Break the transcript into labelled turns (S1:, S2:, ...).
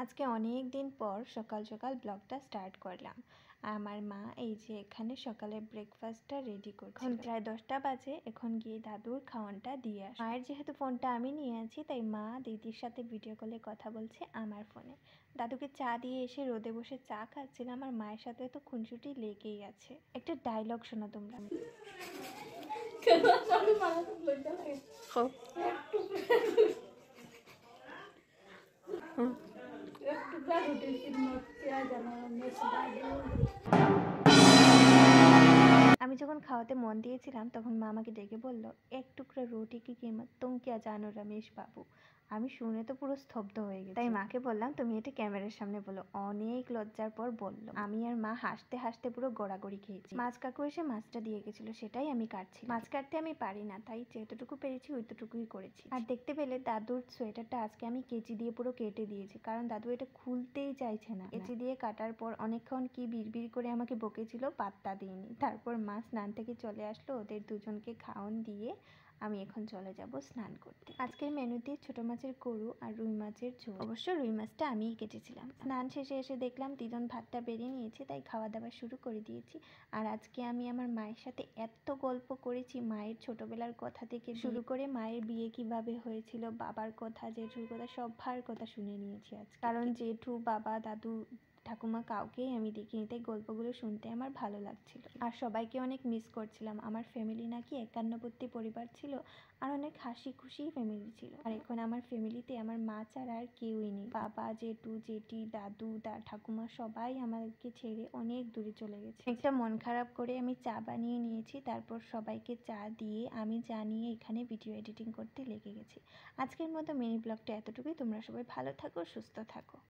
S1: আজকে অনেক দিন পর সকাল সকাল ব্লগটা স্টার্ট করলাম। আমার মা এই যে এখানে সকালের ব্রেকফাস্টটা রেডি করছে। এখন প্রায় 10টা বাজে। এখন গিয়ে দাদুর খাওয়ানটা দিয়ে আসি। মায়ের যেহেতু ফোনটা আমি নিয়ে আছি, তাই মা দিদির সাথে ভিডিও কলে কথা বলছে আমার ফোনে। দাদুকে চা দিয়ে এসে রোদে বসে চা খাচ্ছিলাম। আর মায়ের সাথে তো খুনসুটি লেগেই আছে। একটা ডায়লগ শোনো তোমরা। আমি যখন খাওয়াতে মন দিয়েছিলাম তখন মা আমাকে ডেকে বলল, এক টুকরা রুটি কি कीमत तुम क्या জানো রমেশ বাবু। আমি শুনে তো পুরো স্তব্ধ হয়ে গেছি। তাই মাকে বললাম, তুমি এটা ক্যামেরার সামনে বলো। অনেক লজ্জার পর বলল। আমি আর মা হাসতে হাসতে পুরো গড়াগড়ি খেয়েছি। মাছ কাকু এসে মাছটা দিয়ে গেছিল, সেটাই আমি কাটছি। মাছ কাটতে আমি পারি না, তাই যেতটুকু পেরেছি ওইটুকুই করেছি। আর দেখতে পেলে দাদুর সোয়েটারটা আজকে আমি কেচি দিয়ে পুরো কেটে দিয়েছি, কারণ দাদু এটা খুলতেই চাইছে না। কেচি দিয়ে কাটার পর অনেকক্ষণ কি বিড়বিড় করে আমাকে বকেছিল, পাত্তা দিইনি। তারপর মা স্নান থেকে চলে আসলো, ওদের দুজনকে খাওয়ান দিয়ে আমি এখন চলে যাব স্নান করতে। আজকের মেনুতে ছোট মাছের করু আর রুই মাছের ঝোল। অবশ্য রুই মাছটা আমিই কেটেছিলাম। স্নান শেষে এসে দেখলাম তিজন ভাতটা বেরিয়ে নিয়েছে, তাই খাওয়া দাওয়া শুরু করে দিয়েছি। আর আজকে আমি আমার মায়ের সাথে এত গল্প করেছি, মায়ের ছোটবেলার কথা থেকে শুরু করে মায়ের বিয়ে কিভাবে হয়েছিল, বাবার কথা, জেঠুর কথা, সবার কথা শুনে নিয়েছি আজ। কারণ জেঠু, বাবা, দাদু, ঠাকুমা কাউকেই আমি দেখিনি, তাই গল্পগুলো শুনতে আমার ভালো লাগছিল। আর সবাইকে অনেক মিস করছিলাম। আমার ফ্যামিলি নাকি 51 পরিবার ছিল, আর অনেক হাসি খুশি ফ্যামিলি ছিল। আর এখন আমার ফ্যামিলিতে আমার মা ছাড়া আর কেউই নেই। বাবা, জেঠু, জেঠি, দাদু, ঠাকুমা সবাই আমাদেরকে ছেড়ে অনেক দূরে চলে গেছে। একটা মন খারাপ করে আমি চা বানিয়ে নিয়েছি। তারপর সবাইকে চা দিয়ে আমি চা নিয়ে এখানে ভিডিও এডিটিং করতে লেগে গেছি। আজকের মতো মিনি ব্লগটা এতটুকুই। তোমরা সবাই ভালো থাকো, সুস্থ থাকো।